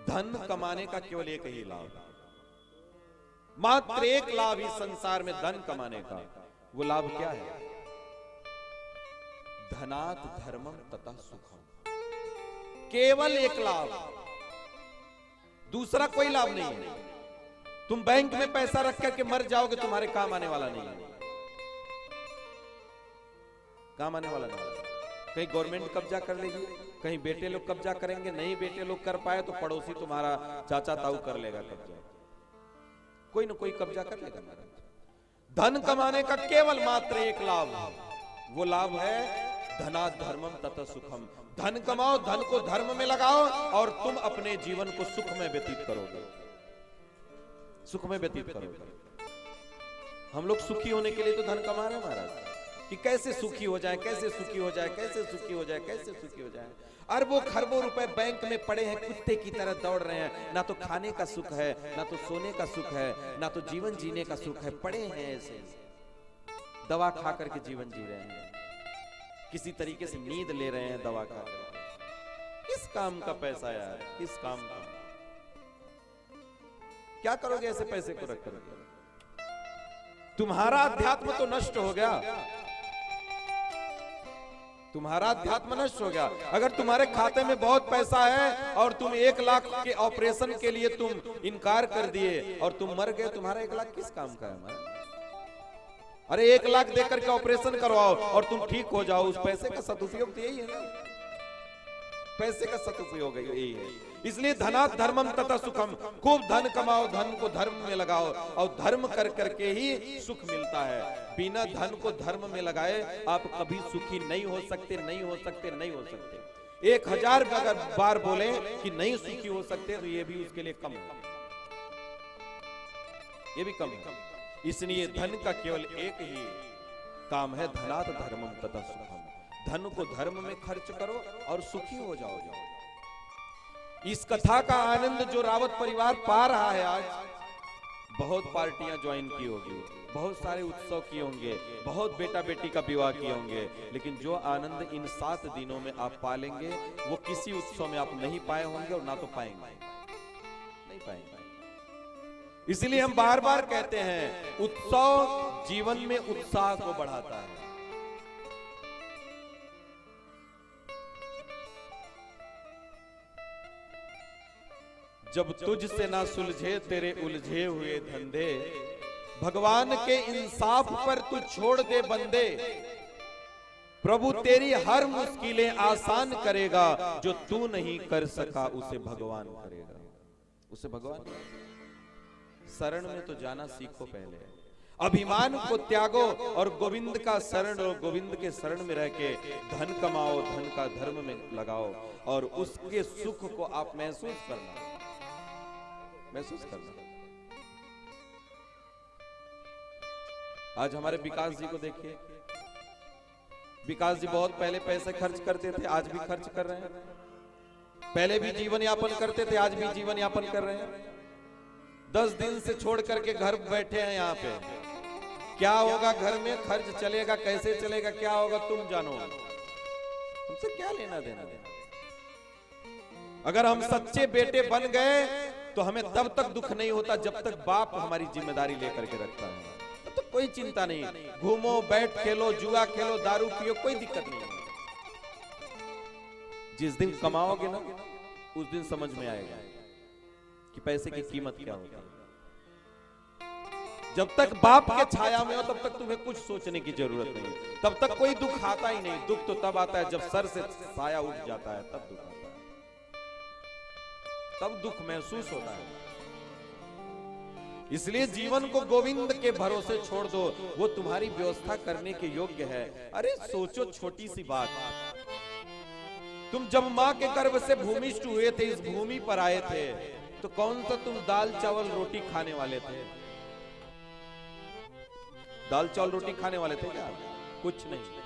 धन कमाने का केवल एक ही लाभ, मात्र एक लाभ इस संसार में धन कमाने का। वो लाभ क्या है? धनात् धर्मम तथा सुखम। केवल एक लाभ, दूसरा कोई लाभ नहीं है। तुम बैंक में पैसा रख करके मर जाओगे, तुम्हारे काम आने वाला नहीं है, काम आने वाला नहीं। कहीं गवर्नमेंट कब्जा कर लेगी, कहीं बेटे लोग कब्जा करेंगे, नहीं बेटे लोग कर पाए तो पड़ोसी तुम्हारा चाचा ताऊ कर लेगा कब्जा, कोई ना कोई कब्जा कर लेगा। धन कमाने का केवल मात्र एक लाभ, वो लाभ है धनात् धर्मम तथा सुखम। धन कमाओ, धन को धर्म में लगाओ और तुम अपने जीवन को सुख में व्यतीत करोगे, सुख में व्यतीत करोगे। हम लोग सुखी होने के लिए तो धन कमा रहे हैं महाराज, कि कैसे सुखी हो जाए, कैसे सुखी हो जाए, कैसे सुखी हो जाए, कैसे सुखी हो जाए। अरबों खरबों रुपए बैंक में पड़े हैं, कुत्ते की तरह दौड़ रहे हैं, ना तो खाने का सुख है, ना तो सोने का सुख है, ना तो जीवन जीने का सुख है। पड़े हैं ऐसे, दवा खा करके जीवन जी रहे हैं, किसी तरीके से नींद ले रहे हैं दवा खा कर। किस काम का पैसा यार, किस काम का? क्या करोगे ऐसे पैसे को रख कर? तुम्हारा अध्यात्म तो नष्ट हो गया, तुम्हारा अध्यात्म नष्ट हो गया। अगर तुम्हारे खाते में बहुत पैसा है और तुम 1 लाख के ऑपरेशन के लिए तुम इनकार कर दिए और तुम मर गए, तुम्हारा 1 लाख किस काम का है हमारा? अरे 1 लाख देकर के ऑपरेशन करवाओ और तुम ठीक हो जाओ, उस पैसे का सदुपयोग तो यही है ना, पैसे का सदुपयोग यही है। इसलिए धनात् धर्मम तथा सुखम, खूब धन कमाओ, धन को धर्म में लगाओ और धर्म कर करके ही सुख मिलता है। बिना धन को धर्म में लगाए आप कभी सुखी नहीं हो सकते, नहीं हो सकते, नहीं हो सकते। 1000 अगर बार बोले कि नहीं सुखी हो सकते तो ये भी उसके लिए कम है, ये भी कम है। इसलिए धन का केवल एक ही काम है, धनात् धर्मम तथा सुखम। धन को धर्म में खर्च करो और सुखी हो जाओ। इस कथा का आनंद जो रावत परिवार पा रहा है आज, बहुत पार्टियां ज्वाइन की होगी, बहुत सारे उत्सव किए होंगे, बहुत बेटा बेटी का विवाह किए होंगे, लेकिन जो आनंद इन 7 दिनों में आप पालेंगे वो किसी उत्सव में आप नहीं पाए होंगे और ना तो पाएंगे, नहीं पाएंगे। इसलिए हम बार बार कहते हैं उत्सव जीवन में उत्साह को बढ़ाता है। जब तुझसे ना सुलझे तेरे उलझे हुए धंधे, भगवान के इंसाफ पर तू छोड़ दे बंदे। प्रभु तेरी हर मुश्किलें आसान करेगा, जो तू नहीं कर सका उसे भगवान करेगा, उसे भगवान। शरण में तो जाना सीखो पहले, अभिमान को त्यागो और गोविंद का शरण लो। गोविंद के शरण में रह के धन कमाओ, धन का धर्म में लगाओ और उसके सुख को आप महसूस करना, महसूस करना। आज हमारे विकास जी को देखिए, विकास जी बहुत पहले पैसे खर्च करते थे, आज भी खर्च कर रहे हैं। पहले भी जीवन यापन करते थे, आज भी जीवन यापन कर रहे हैं। 10 दिन से छोड़ करके घर बैठे हैं यहाँ पे। क्या होगा घर में, खर्च चलेगा, कैसे चलेगा, क्या होगा तुम जानो, हमसे क्या लेना देना। अगर हम सच्चे बेटे बन गए तो हमें तब तक दुख नहीं होता जब तक बाप हमारी जिम्मेदारी लेकर के रखता है, तब तो कोई चिंता नहीं। घूमो, बैठ खेलो, जुआ खेलो, दारू पियो, कोई दिक्कत नहीं है। जिस दिन कमाओगे ना उस दिन समझ में आएगा कि पैसे की कीमत क्या होती है। जब तक बाप के छाया में हो तब तक तुम्हें कुछ सोचने की जरूरत नहीं, तब तक कोई दुख आता ही नहीं। दुख तो तब आता है जब सर से साया उठ जाता है, तब दुख आता है, तब दुख महसूस होता है। इसलिए जीवन को गोविंद के भरोसे छोड़ दो, वो तुम्हारी व्यवस्था करने के योग्य है। अरे सोचो छोटी सी बात, तुम जब मां के गर्भ से भूमिष्ठ हुए थे, इस भूमि पर आए थे, तो कौन सा तुम दाल चावल रोटी खाने वाले थे? दाल चावल रोटी खाने वाले थे क्या? कुछ नहीं।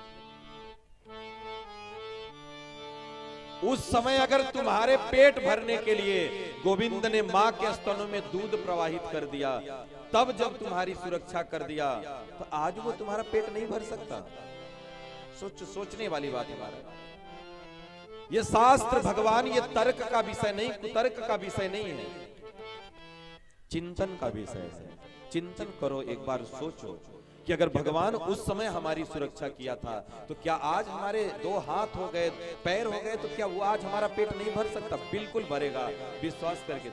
उस समय अगर तुम्हारे पेट भरने के लिए गोविंद ने मां के स्तनों में दूध प्रवाहित कर दिया, तब जब तुम्हारी सुरक्षा कर दिया, तो आज वो तुम्हारा पेट नहीं भर सकता। सोचने वाली बात है। ये शास्त्र भगवान ये तर्क का विषय नहीं, कुतर्क का विषय नहीं है, चिंतन का विषय है। चिंतन करो, एक बार सोचो कि अगर भगवान उस समय हमारी सुरक्षा किया था तो क्या आज हमारे 2 हाथ हो गए, पैर हो गए, तो क्या वो आज हमारा पेट नहीं भर सकता? बिल्कुल भरेगा, विश्वास करके देखो।